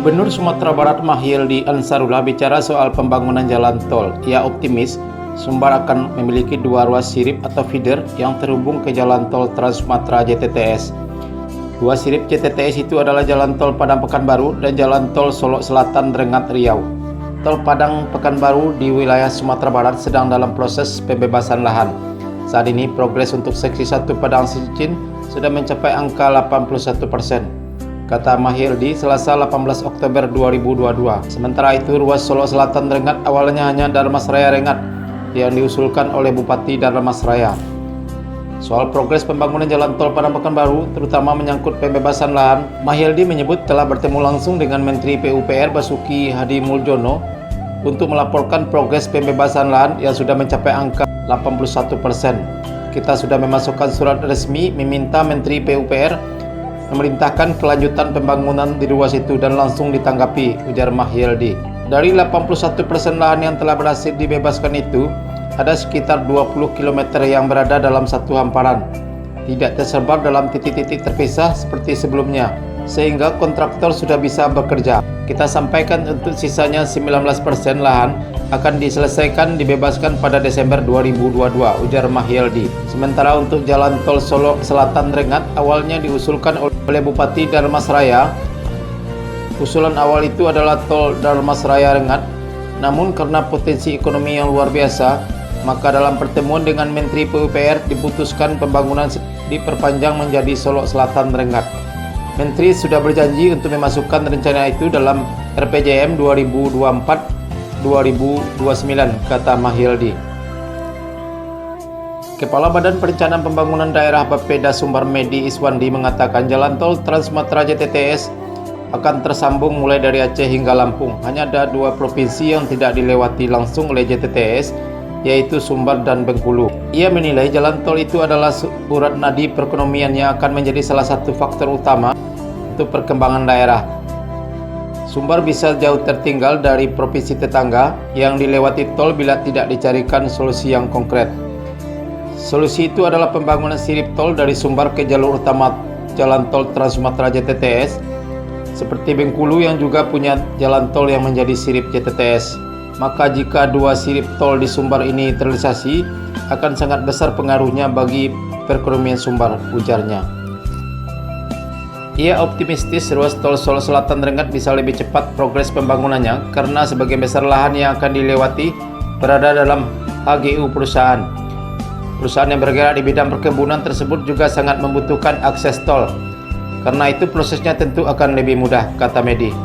Gubernur Sumatera Barat Mahyildi Ansarullah bicara soal pembangunan jalan tol. Ia optimis Sumbar akan memiliki 2 ruas sirip atau feeder yang terhubung ke jalan tol Trans Sumatera JTTS. 2 sirip JTTS itu adalah jalan tol Padang Pekanbaru dan jalan tol Solok Selatan Rengat Riau. Tol Padang Pekanbaru di wilayah Sumatera Barat sedang dalam proses pembebasan lahan. Saat ini progres untuk seksi 1 Padang Sicin sudah mencapai angka 81%. Kata Mahyildi Selasa 18 Oktober 2022. Sementara itu, ruas Solok Selatan Rengat awalnya hanya Dharmasraya Rengat yang diusulkan oleh Bupati Dharmasraya. Soal progres pembangunan jalan tol Padang Pekanbaru, terutama menyangkut pembebasan lahan, Mahyildi menyebut telah bertemu langsung dengan Menteri PUPR Basuki Hadimuljono untuk melaporkan progres pembebasan lahan yang sudah mencapai angka 81%. Kita sudah memasukkan surat resmi meminta Menteri PUPR memerintahkan kelanjutan pembangunan di ruas itu dan langsung ditanggapi, ujar Mahyildi. Dari 81% lahan yang telah berhasil dibebaskan itu, ada sekitar 20 km yang berada dalam satu hamparan, tidak tersebar dalam titik-titik terpisah seperti sebelumnya, sehingga kontraktor sudah bisa bekerja. Kita sampaikan untuk sisanya 19% lahan akan diselesaikan dibebaskan pada Desember 2022, ujar Mahyildi. Sementara untuk jalan tol Solok Selatan Rengat awalnya diusulkan oleh Bupati Dharmasraya. Usulan awal itu adalah tol Dharmasraya Rengat, namun karena potensi ekonomi yang luar biasa, maka dalam pertemuan dengan Menteri PUPR diputuskan pembangunan diperpanjang menjadi Solok Selatan Rengat. Menteri sudah berjanji untuk memasukkan rencana itu dalam RPJM 2024-2029, kata Mahyildi. Kepala Badan Perencanaan Pembangunan Daerah Bapeda Sumbar Medi Iswandi mengatakan jalan tol Trans Sumatera JTTS akan tersambung mulai dari Aceh hingga Lampung. Hanya ada 2 provinsi yang tidak dilewati langsung oleh JTTS, yaitu Sumbar dan Bengkulu. Ia menilai jalan tol itu adalah urat nadi perekonomian yang akan menjadi salah satu faktor utama untuk perkembangan daerah. Sumbar bisa jauh tertinggal dari provinsi tetangga yang dilewati tol bila tidak dicarikan solusi yang konkret. Solusi itu adalah pembangunan sirip tol dari Sumbar ke jalur utama jalan tol Trans Sumatera JTTS, seperti Bengkulu yang juga punya jalan tol yang menjadi sirip JTTS. Maka jika 2 sirip tol di Sumbar ini terrealisasi, akan sangat besar pengaruhnya bagi perekonomian Sumbar, ujarnya. Ia optimistis ruas tol Solok Selatan Rengat bisa lebih cepat progres pembangunannya karena sebagian besar lahan yang akan dilewati berada dalam HGU perusahaan. Perusahaan yang bergerak di bidang perkebunan tersebut juga sangat membutuhkan akses tol. Karena itu prosesnya tentu akan lebih mudah, kata Medi.